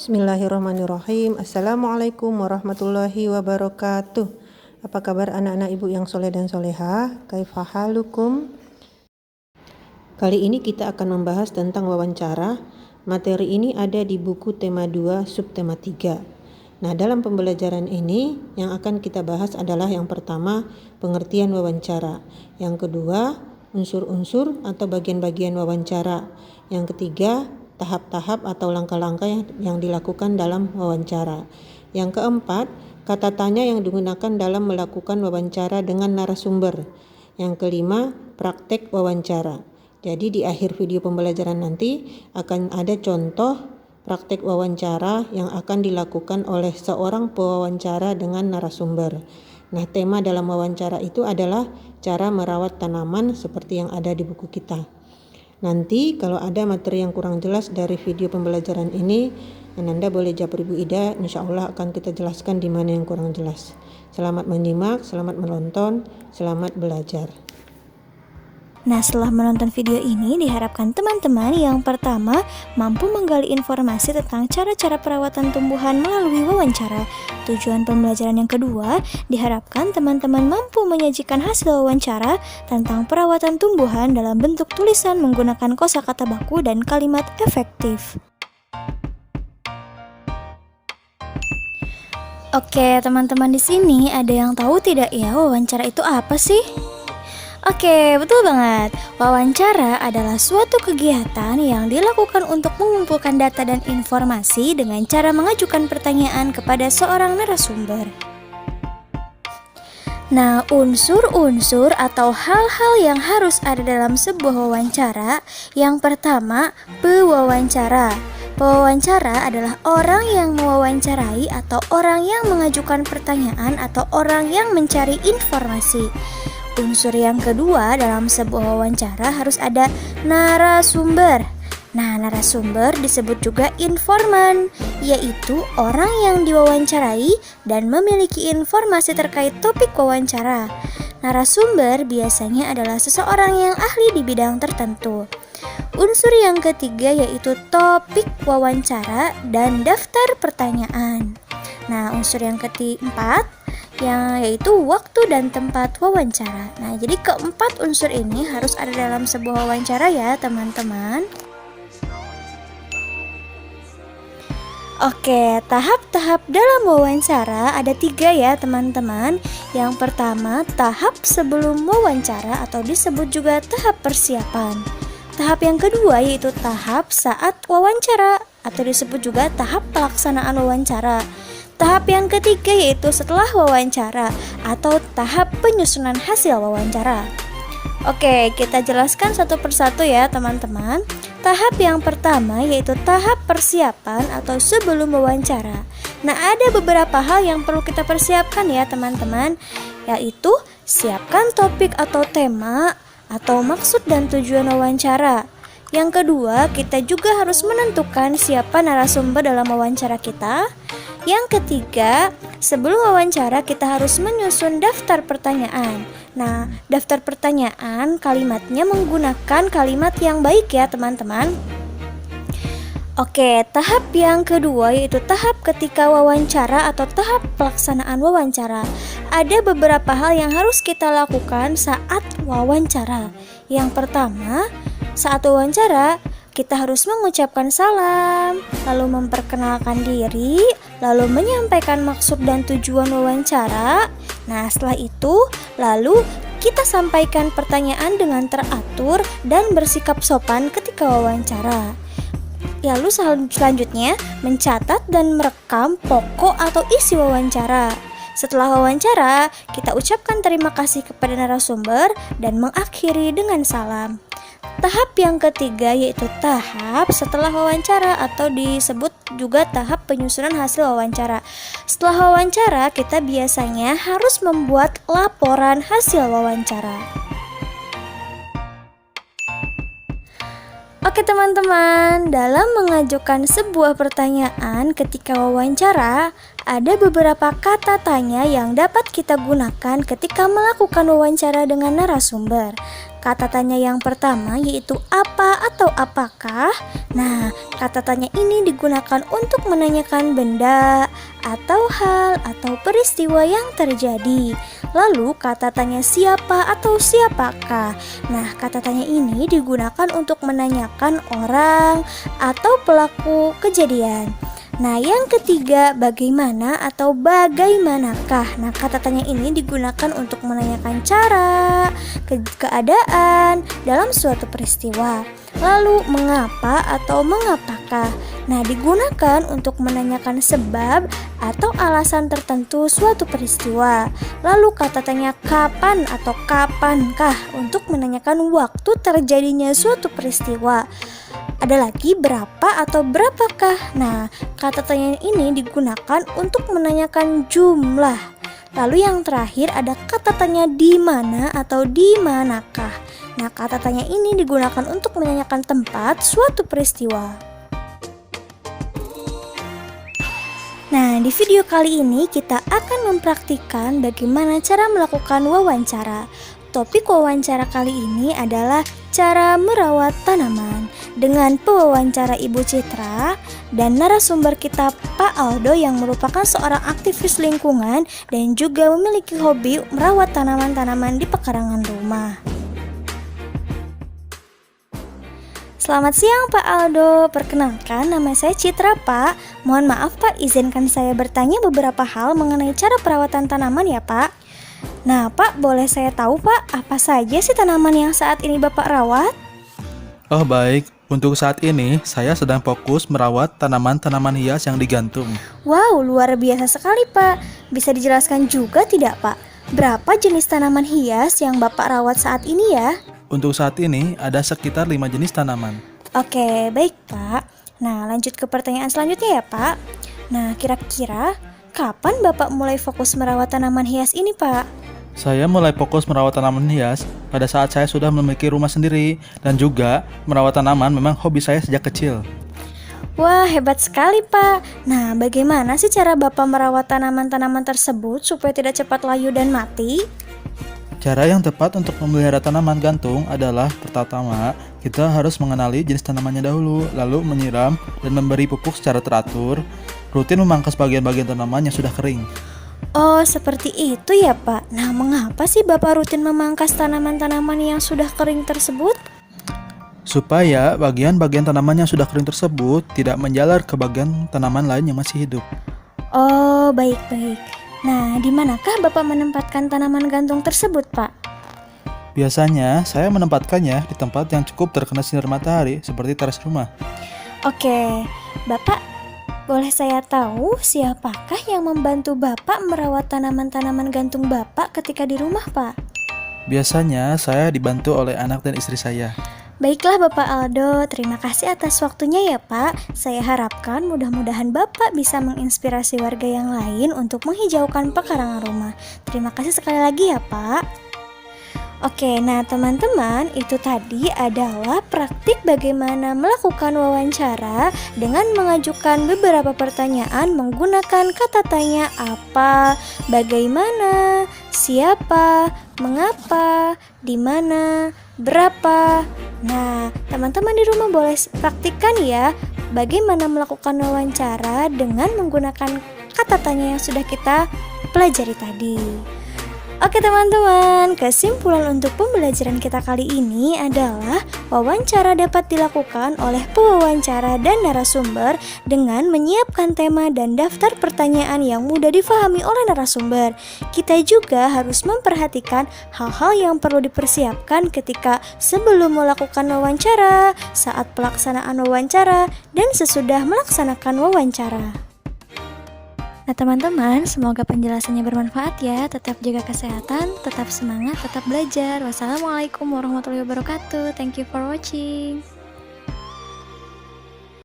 Bismillahirrahmanirrahim. Assalamualaikum warahmatullahi wabarakatuh. Apa kabar anak-anak ibu yang soleh dan soleha? Kaifa halukum? Kali ini kita akan membahas tentang wawancara. Materi ini ada di buku tema 2 subtema 3. Nah, dalam pembelajaran ini yang akan kita bahas adalah yang pertama, pengertian wawancara. Yang kedua, unsur-unsur atau bagian-bagian wawancara. Yang ketiga, tahap-tahap atau langkah-langkah yang dilakukan dalam wawancara. Yang keempat, kata tanya yang digunakan dalam melakukan wawancara dengan narasumber. Yang kelima, praktek wawancara. Jadi di akhir video pembelajaran nanti akan ada contoh praktek wawancara yang akan dilakukan oleh seorang pewawancara dengan narasumber. Nah, tema dalam wawancara itu adalah cara merawat tanaman seperti yang ada di buku kita. Nanti kalau ada materi yang kurang jelas dari video pembelajaran ini, Anda boleh japri Bu Ida, insya Allah akan kita jelaskan di mana yang kurang jelas. Selamat menyimak, selamat menonton, selamat belajar. Nah, setelah menonton video ini, diharapkan teman-teman yang pertama mampu menggali informasi tentang cara-cara perawatan tumbuhan melalui wawancara. Tujuan pembelajaran yang kedua, diharapkan teman-teman mampu menyajikan hasil wawancara tentang perawatan tumbuhan dalam bentuk tulisan menggunakan kosakata baku dan kalimat efektif. Oke, teman-teman di sini ada yang tahu tidak ya wawancara itu apa sih? Oke, betul banget. Wawancara adalah suatu kegiatan yang dilakukan untuk mengumpulkan data dan informasi dengan cara mengajukan pertanyaan kepada seorang narasumber. Nah, unsur-unsur atau hal-hal yang harus ada dalam sebuah wawancara. Yang pertama, pewawancara. Pewawancara adalah orang yang mewawancarai atau orang yang mengajukan pertanyaan atau orang yang mencari informasi. Unsur yang kedua dalam sebuah wawancara harus ada narasumber. Nah, narasumber disebut juga informan, yaitu orang yang diwawancarai dan memiliki informasi terkait topik wawancara. Narasumber biasanya adalah seseorang yang ahli di bidang tertentu. Unsur yang ketiga yaitu topik wawancara dan daftar pertanyaan. Nah, unsur yang keempat yaitu waktu dan tempat wawancara. Nah, jadi keempat unsur ini harus ada dalam sebuah wawancara ya, teman-teman. Oke, tahap-tahap dalam wawancara ada 3 ya, teman-teman. Yang pertama, tahap sebelum wawancara atau disebut juga tahap persiapan. Tahap yang kedua yaitu tahap saat wawancara atau disebut juga tahap pelaksanaan wawancara. Tahap yang ketiga yaitu setelah wawancara atau tahap penyusunan hasil wawancara. Oke, kita jelaskan satu persatu ya teman-teman. Tahap yang pertama yaitu tahap persiapan atau sebelum wawancara. Nah, ada beberapa hal yang perlu kita persiapkan ya teman-teman, yaitu siapkan topik atau tema atau maksud dan tujuan wawancara. Yang kedua, kita juga harus menentukan siapa narasumber dalam wawancara kita. Yang ketiga, sebelum wawancara kita harus menyusun daftar pertanyaan. Nah, daftar pertanyaan kalimatnya menggunakan kalimat yang baik ya teman-teman. Oke, tahap yang kedua yaitu tahap ketika wawancara atau tahap pelaksanaan wawancara. Ada beberapa hal yang harus kita lakukan saat wawancara. Yang pertama, saat wawancara kita harus mengucapkan salam, lalu memperkenalkan diri, lalu menyampaikan maksud dan tujuan wawancara. Nah, setelah itu, lalu kita sampaikan pertanyaan dengan teratur dan bersikap sopan ketika wawancara. Lalu selanjutnya, mencatat dan merekam pokok atau isi wawancara. Setelah wawancara, kita ucapkan terima kasih kepada narasumber dan mengakhiri dengan salam. Tahap yang ketiga yaitu tahap setelah wawancara atau disebut juga tahap penyusunan hasil wawancara. Setelah wawancara, kita biasanya harus membuat laporan hasil wawancara. Oke teman-teman, dalam mengajukan sebuah pertanyaan ketika wawancara, ada beberapa kata tanya yang dapat kita gunakan ketika melakukan wawancara dengan narasumber. kata tanya yang pertama yaitu apa atau apakah. Nah, kata tanya ini digunakan untuk menanyakan benda atau hal atau peristiwa yang terjadi. Lalu kata tanya siapa atau siapakah. Nah, kata tanya ini digunakan untuk menanyakan orang atau pelaku kejadian. Nah, yang ketiga, bagaimana atau bagaimanakah. Nah, kata tanya ini digunakan untuk menanyakan cara, keadaan dalam suatu peristiwa. Lalu, mengapa atau mengapakah. Nah, digunakan untuk menanyakan sebab atau alasan tertentu suatu peristiwa. Lalu, kata tanya kapan atau kapankah untuk menanyakan waktu terjadinya suatu peristiwa. Ada lagi berapa atau berapakah. Nah, kata tanya ini digunakan untuk menanyakan jumlah. Lalu yang terakhir ada kata tanya di mana atau di manakah. Nah, kata tanya ini digunakan untuk menanyakan tempat suatu peristiwa. Nah, di video kali ini kita akan mempraktikkan bagaimana cara melakukan wawancara. Topik wawancara kali ini adalah cara merawat tanaman dengan pewawancara Ibu Citra dan narasumber kita Pak Aldo yang merupakan seorang aktivis lingkungan dan juga memiliki hobi merawat tanaman-tanaman di pekarangan rumah. Selamat siang Pak Aldo, perkenalkan nama saya Citra Pak. Mohon maaf Pak, izinkan saya bertanya beberapa hal mengenai cara perawatan tanaman ya Pak. Nah Pak, boleh saya tahu Pak, apa saja sih tanaman yang saat ini Bapak rawat? Oh baik, untuk saat ini saya sedang fokus merawat tanaman-tanaman hias yang digantung. Wow, luar biasa sekali Pak. Bisa dijelaskan juga tidak Pak, berapa jenis tanaman hias yang Bapak rawat saat ini ya? Untuk saat ini ada sekitar 5 jenis tanaman. Oke, baik Pak. Nah, lanjut ke pertanyaan selanjutnya ya Pak. Nah, kira-kira kapan Bapak mulai fokus merawat tanaman hias ini Pak? Saya mulai fokus merawat tanaman hias pada saat saya sudah memiliki rumah sendiri dan juga merawat tanaman memang hobi saya sejak kecil. Wah, hebat sekali Pak. Nah, bagaimana sih cara Bapak merawat tanaman-tanaman tersebut supaya tidak cepat layu dan mati? Cara yang tepat untuk memelihara tanaman gantung adalah pertama, kita harus mengenali jenis tanamannya dahulu, lalu menyiram dan memberi pupuk secara teratur, rutin memangkas bagian-bagian tanaman yang sudah kering. Oh, seperti itu ya Pak. Nah, mengapa sih Bapak rutin memangkas tanaman-tanaman yang sudah kering tersebut? Supaya bagian-bagian tanaman yang sudah kering tersebut tidak menjalar ke bagian tanaman lain yang masih hidup. Oh, baik-baik. Nah, di manakah Bapak menempatkan tanaman gantung tersebut, Pak? Biasanya saya menempatkannya di tempat yang cukup terkena sinar matahari seperti teras rumah. Oke, Bapak, boleh saya tahu siapakah yang membantu Bapak merawat tanaman-tanaman gantung Bapak ketika di rumah, Pak? Biasanya saya dibantu oleh anak dan istri saya. Baiklah Bapak Aldo, terima kasih atas waktunya ya Pak. Saya harapkan mudah-mudahan Bapak bisa menginspirasi warga yang lain untuk menghijaukan pekarangan rumah. Terima kasih sekali lagi ya Pak. Oke, nah teman-teman, itu tadi adalah praktik bagaimana melakukan wawancara dengan mengajukan beberapa pertanyaan menggunakan kata tanya apa, bagaimana, siapa, mengapa, di mana, berapa. Nah, teman-teman di rumah boleh praktikkan ya bagaimana melakukan wawancara dengan menggunakan kata tanya yang sudah kita pelajari tadi. Oke teman-teman, kesimpulan untuk pembelajaran kita kali ini adalah wawancara dapat dilakukan oleh pewawancara dan narasumber dengan menyiapkan tema dan daftar pertanyaan yang mudah difahami oleh narasumber. Kita juga harus memperhatikan hal-hal yang perlu dipersiapkan ketika sebelum melakukan wawancara, saat pelaksanaan wawancara, dan sesudah melaksanakan wawancara. Nah teman-teman, semoga penjelasannya bermanfaat ya. Tetap jaga kesehatan, tetap semangat, tetap belajar. Wassalamualaikum warahmatullahi wabarakatuh. Thank you for watching.